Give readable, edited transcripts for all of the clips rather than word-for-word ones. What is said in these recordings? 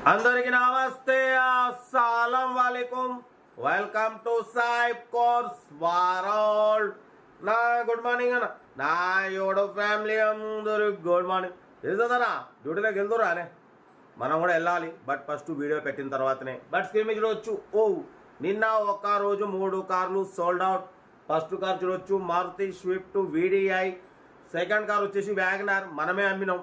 అందరికి నమస్తే అస్సలం వాలేకుం వెల్కమ్ టు సాయిబ్ కోర్స్ వరల్డ్ నా గుడ్ మార్నింగ్ అన్న నా యోడ ఫ్యామిలీ అందరూ గుడ్ మార్నింగ్ తెలుస్తుందన్నా డ్యూటీలోకి వెళ్తురానే మనం కూడా వెళ్ళాలి బట్ ఫస్ట్ వీడియో పెట్టిన తర్వాతనే బట్ స్క్రీన్ మీద చూడొచ్చు నిన్న ఒక రోజు 3 కార్లు సోల్డ్ అవుట్ ఫస్ట్ కార్ చూడొచ్చు Maruti Swift VDI second car వచ్చేసి వ్యాగనర్ మనమే అమ్మినాం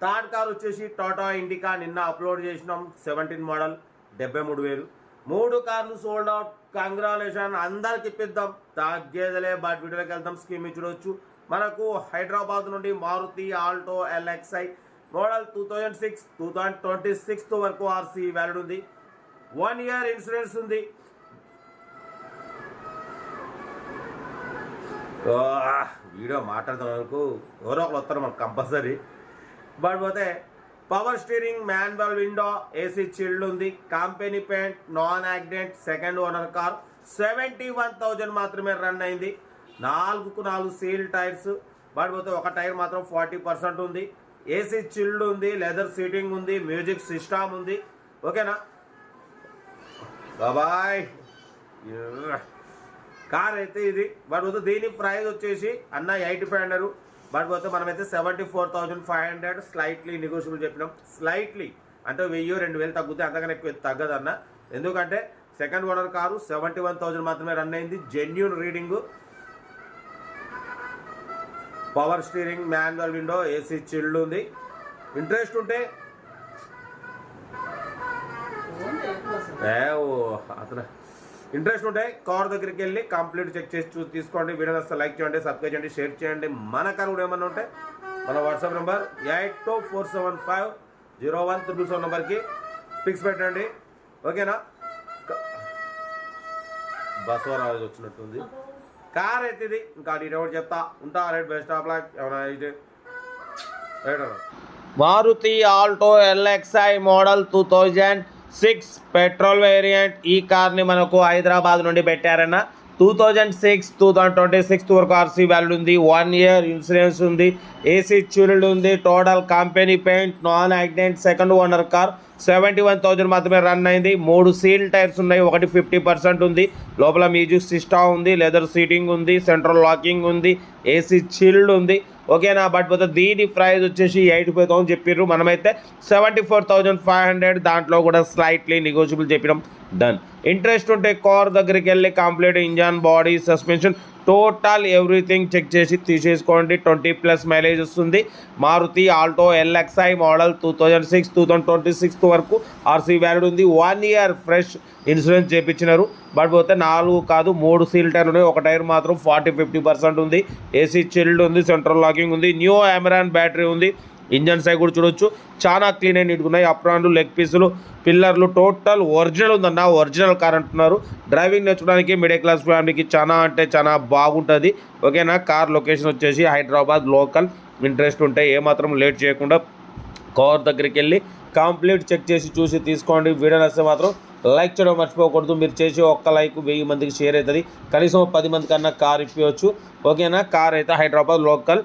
థర్డ్ కార్ వచ్చేసి టాటా ఇండికా నిన్న అప్లోడ్ చేసినాం 17 మోడల్ 73,000 3 కార్లు సోల్డ్ అవుట్ కంగ్రాచులేషన్ అందరికి ఇప్పిద్దాం తగ్గేదలే బట్ వీడియోకి వెళ్తాం స్కీమ్ చూడొచ్చు మనకు హైదరాబాద్ నుండి మారుతి ఆల్టో LXi మోడల్ 2006 2026 వరకు ఆర్సీ వ్యాలిడ్ ఉంది 1 year ఇన్సూరెన్స్ ఉంది వీడియో మాట్లాడుతున్నందుకు ఎవరో ఒకరు వస్తారు మనకు కంపల్సరీ బట్ పోతే power steering manual window AC chilled ఉంది company paint non accident second owner car 71,000 మాత్రమే రన్ అయింది 4 సీల్ టైర్స్ బట్ పోతే ఒక టైర్ మాత్రం 40% ఉంది ఏసీ చిల్డ్ ఉంది లెదర్ సీటింగ్ ఉంది మ్యూజిక్ సిస్టమ్ ఉంది ఓకేనా బాయ్ కార్ అయితే ఇది బట్ పోతే దీని ప్రైస్ వచ్చేసి అన్న 8500 బట్ పోతే మనమైతే 74,500 స్లైట్లీ నెగోషియబుల్ చెప్పినాం స్లైట్లీ అంటే 1000-2000 తగ్గుతాయి అంతకన్నా ఎక్కువ తగ్గదన్న ఎందుకంటే సెకండ్ ఓనర్ కారు 71,000 మాత్రమే రన్ అయింది genuine reading power steering manual window AC chilled ఉంది ఇంట్రెస్ట్ ఉంటే అతను ఇంట్రెస్ట్ ఉంటే కార్ దగ్గరికి వెళ్ళి కంప్లీట్ చెక్ చేసి తీసుకోండి వీడియో వస్తే లైక్ చేయండి సబ్స్క్రైబ్ చేయండి షేర్ చేయండి మన కార్ కూడా ఏమన్నా ఉంటే మన వాట్సాప్ నెంబర్ 8247501777 నెంబర్కి పిక్స్ పెట్టండి ఓకేనా బస్వరాజు వచ్చినట్టుంది కార్ అయితే ఇది ఇంకా డీటెయిల్ కూడా చెప్తా ఉంటా రైట్ బెస్ట్ ఆఫ్ లక్ ఏమైనా అయితే right Maruti Alto LXi model 2006 petrol variant ఈ కార్ని మనకు హైదరాబాద్ నుండి పెట్టారన్న 2006-2026 వరకు ఆర్సీ వ్యాలిడ్ ఉంది 1 year ఇన్సూరెన్స్ ఉంది ఏసీ చిల్డ్ ఉంది total company paint non accident second owner car 71,000 మాత్రమే రన్ అయింది 3 సీల్ టైర్స్ ఉన్నాయి ఒకటి 50% ఉంది లోపల మ్యూజిక్ సిస్టమ్ ఉంది లెదర్ సీటింగ్ ఉంది సెంట్రల్ లాకింగ్ ఉంది ఏసీ చిల్డ్ ఉంది ఓకేనా బట్ పోతే దీని ప్రైస్ వచ్చేసి 85,000 చెప్పారు మనమైతే 74,500 దాంట్లో కూడా స్లైట్లీ నెగోషియబుల్ చెప్పినాం డన్ ఇంట్రెస్ట్ ఉంటే కార్ దగ్గరికి వెళ్ళి complete engine body suspension total everything check చేసి తీసేసుకోండి 20+ మైలేజ్ వస్తుంది మారుతి ఆల్టో LXi మోడల్ 2006-2026 వరకు ఆర్సీ వ్యాలిడ్ ఉంది 1 year ఫ్రెష్ ఇన్సూరెన్స్ చేయించినారు బట్ పోతే 4 కాదు 3 సీల్ టైర్ ఉన్నాయి ఒక టైర్ మాత్రం 40-50% ఉంది ఏసీ చిల్డ్ ఉంది సెంట్రల్ లాకింగ్ ఉంది న్యూ అమెరాన్ బ్యాటరీ ఉంది ఇంజన్ సైడ్ కూడా చూడొచ్చు చాలా క్లీన్ అండ్ నీట్గా ఉన్నాయి అప్రాన్లు లెగ్ పీసులు పిల్లర్లు టోటల్ ఒరిజినల్ ఉందన్న ఒరిజినల్ కార్ అంటున్నారు డ్రైవింగ్ నేర్చుకోవడానికి మిడిల్ క్లాస్ ఫ్యామిలీకి చాలా అంటే చాలా బాగుంటుంది ఓకేనా కార్ లొకేషన్ వచ్చేసి హైదరాబాద్ లోకల్ ఇంట్రెస్ట్ ఉంటే ఏమాత్రం లేట్ చేయకుండా కార్ దగ్గరికి వెళ్ళి కంప్లీట్ చెక్ చేసి చూసి తీసుకోండి వీడియో నచ్చితే మాత్రం లైక్ చేయడం మర్చిపోకూడదు మీరు చేసే ఒక్క లైక్ 1000 మందికి షేర్ అవుతుంది కనీసం 10 మంది కన్నా కార్ ఇప్పవచ్చు ఓకేనా కార్ అయితే Hyderabad local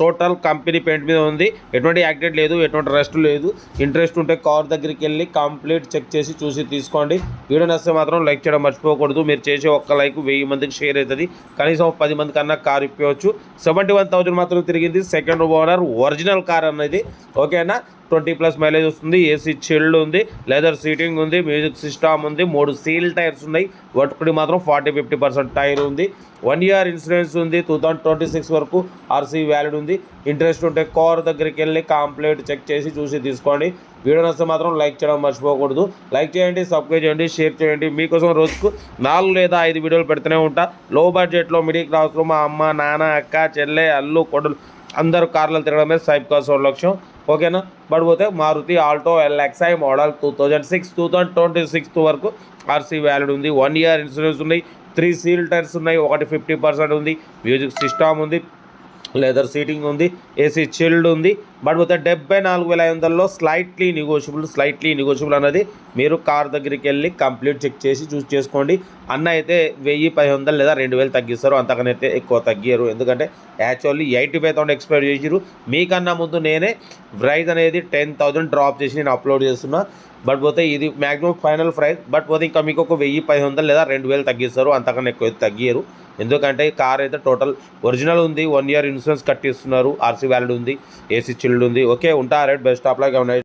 total company paint మీద ఉంది ఎటువంటి యాక్సిడెంట్ లేదు ఎటువంటి రెస్ట్ లేదు ఇంట్రెస్ట్ ఉంటే కార్ దగ్గరికి వెళ్ళి కంప్లీట్ చెక్ చేసి చూసి తీసుకోండి వీడియో నచ్చితే మాత్రం లైక్ చేయడం మర్చిపోకూడదు మీరు చేసే ఒక్క లైక్ 1000 మందికి షేర్ అవుతుంది కనీసం 10 మంది కన్నా కార్ ఇప్పవచ్చు 71,000 మాత్రం తిరిగింది సెకండ్ ఓనర్ ఒరిజినల్ కార్ అన్నది ఓకేనా 20+ మైలేజ్ వస్తుంది ఏసీ చిల్డ్ ఉంది లెదర్ సీటింగ్ ఉంది మ్యూజిక్ సిస్టమ్ ఉంది 3 సీల్ టైర్స్ ఉన్నాయి ఒకటి మాత్రం 40-50% టైర్ ఉంది 1 year ఇన్సూరెన్స్ ఉంది 2026 వరకు ఆర్సీ వ్యాలిడ్ ఉంది ఇంట్రెస్ట్ ఉంటే కార్ దగ్గరికి వెళ్ళి కంప్లీట్ చెక్ చేసి చూసి తీసుకోండి వీడియో నచ్చితే మాత్రం లైక్ చేయడం మర్చిపోకూడదు లైక్ చేయండి సబ్స్క్రైబ్ చేయండి షేర్ చేయండి మీకోసం రోజుకు 4 లేదా 5 వీడియోలు పెడుతూనే ఉంటా లో బడ్జెట్లో మిడిల్ క్లాస్లో మా అమ్మ నాన్న అక్క చెల్లె అల్లు కొడులు అందరూ కార్లు తిరగడమే సాయిబ్ కార్స్ లక్ష్యం ఓకేనా బట్ పోతే మారుతి ఆల్టో LXi మోడల్ 2006-2026 వరకు ఆర్సీ వ్యాలిడ్ ఉంది 1 year ఇన్సూరెన్స్ ఉన్నాయి 3 సీల్ టైర్స్ ఉన్నాయి ఒకటి 50% ఉంది మ్యూజిక్ సిస్టమ్ ఉంది లెదర్ సీటింగ్ ఉంది, ఏసీ చిల్డ్ ఉంది. బట్ పోతే 74,500లో స్లైట్లీ నెగోషియబుల్ అన్నది మీరు కార్ దగ్గరికి వెళ్ళి కంప్లీట్ చెక్ చేసి చూస్ చేసుకోండి. అన్న అయితే 1,500 లేదా 2,000 తగ్గిస్తారు, అంతకనైతే ఎక్కువ తగ్గియరు. ఎందుకంటే యాక్చువల్లీ 85,000 ఎక్స్పెక్ట్ చేసిరు. మీకన్నా ముందు నేనే ప్రైస్ అనేది 10,000 డ్రాప్ చేసి నేను అప్లోడ్ చేస్తున్నా. బట్ పోతే ఇది మ్యాక్సిమం ఫైనల్ ప్రైస్. బట్ పోతే ఇంకా మీకు ఒక 1,500 లేదా 2,000 తగ్గిస్తారు, అంతకన్నా ఎక్కువ తగ్గియరు. ఎందుకంటే కార్ అయితే టోటల్ ఒరిజినల్ ఉంది, 1 year ఇన్సూరెన్స్ కట్టిస్తున్నారు, ఆర్సీ వ్యాలిడ్ ఉంది, ఏసీ చిల్డ్ ఉంది. ఓకే, ఉంటా రైట్, బెస్ట్ ఆఫ్ లక్.